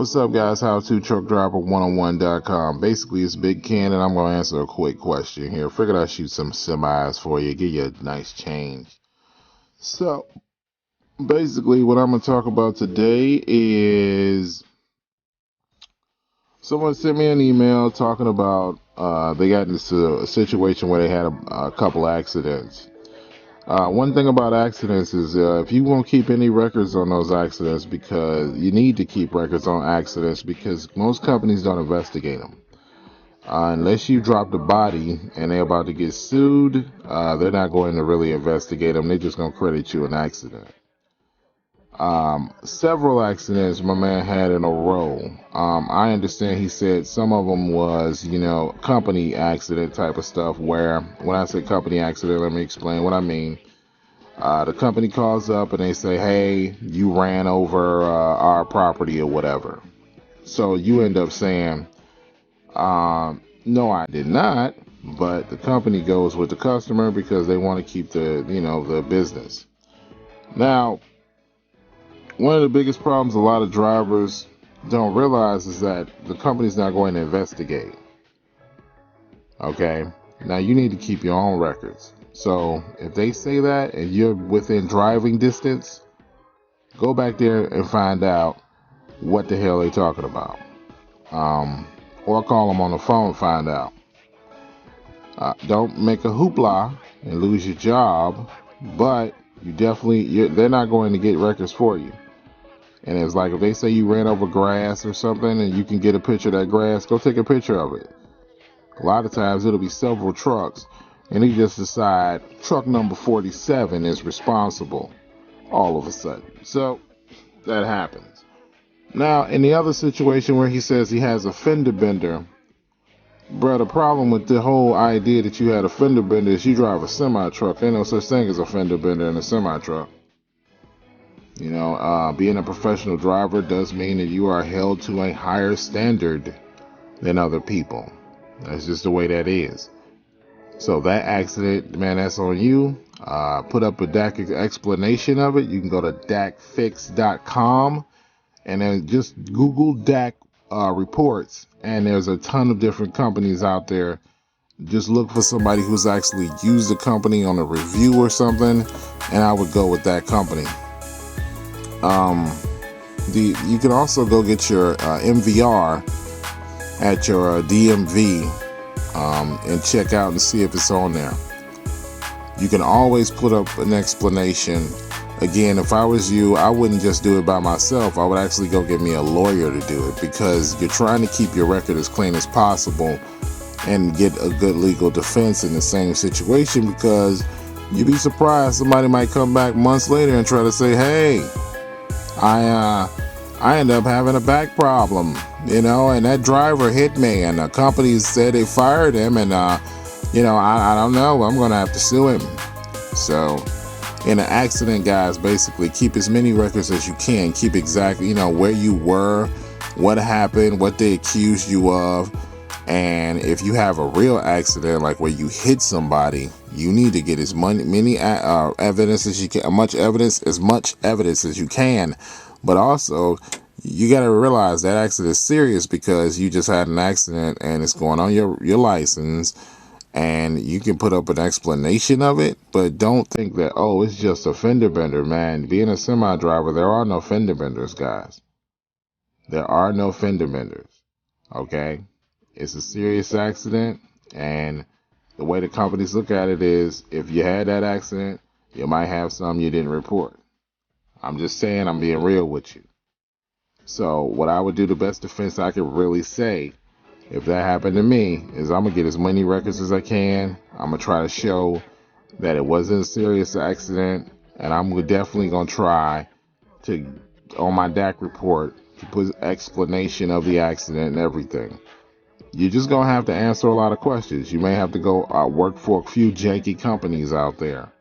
What's up, guys? How-to-truck-driver-101.com. Basically, it's Big Ken, and I'm going to answer a quick question here. Figured I'd shoot some semis for you, give you a nice change. So, basically, what I'm going to talk about today is someone sent me an email talking about they got into a situation where they had a couple accidents. One thing about accidents is if you won't keep any records on those accidents, because you need to keep records on accidents because most companies don't investigate them. Unless you drop the body and they're about to get sued, they're not going to really investigate them. They're just going to credit you an accident. Several accidents my man had in a row. I understand he said some of them was, company accident type of stuff, where when I say company accident, let me explain what I mean. The company calls up and they say, hey, you ran over our property or whatever. So you end up saying, no, I did not. But the company goes with the customer because they want to keep the business. Now, one of the biggest problems a lot of drivers don't realize is that the company's not going to investigate. Okay? Now, you need to keep your own records. So, if they say that and you're within driving distance, go back there and find out what the hell they're talking about. Or call them on the phone and find out. Don't make a hoopla and lose your job, but they're not going to get records for you. And it's like if they say you ran over grass or something and you can get a picture of that grass, go take a picture of it. A lot of times it'll be several trucks, and you just decide truck number 47 is responsible all of a sudden. So that happens. Now, in the other situation where he says he has a fender bender, bro, the problem with the whole idea that you had a fender bender is you drive a semi-truck. Ain't no such thing as a fender bender in a semi-truck. Being a professional driver does mean that you are held to a higher standard than other people. That's just the way that is. So that accident, man, that's on you. Put up a DAC explanation of it. You can go to dacfix.com and then just Google DAC reports. And there's a ton of different companies out there. Just look for somebody who's actually used the company on a review or something, and I would go with that company. You can also go get your MVR at your DMV and check out and see if it's on there. You can always put up an explanation. Again, if I was you, I wouldn't just do it by myself. I would actually go get me a lawyer to do it, because you're trying to keep your record as clean as possible and get a good legal defense in the same situation, because you'd be surprised somebody might come back months later and try to say, hey, I end up having a back problem, and that driver hit me, and the company said they fired him, and I don't know, I'm gonna have to sue him. So in an accident, guys, basically keep as many records as you can. Keep exactly where you were, what happened, what they accused you of. And if you have a real accident, like where you hit somebody, you need to get as many evidence as you can, as much evidence as you can. But also, you got to realize that accident is serious, because you just had an accident and it's going on your license, and you can put up an explanation of it. But don't think that, oh, it's just a fender bender, man. Being a semi driver, there are no fender benders, guys. There are no fender benders. Okay. It's a serious accident, and the way the companies look at it is, if you had that accident, you might have some you didn't report. I'm just saying, I'm being real with you. So what I would do, the best defense I could really say, if that happened to me, is I'm going to get as many records as I can. I'm going to try to show that it wasn't a serious accident, and I'm definitely going to try to, on my DAC report, to put explanation of the accident and everything. You're just going to have to answer a lot of questions. You may have to go work for a few janky companies out there.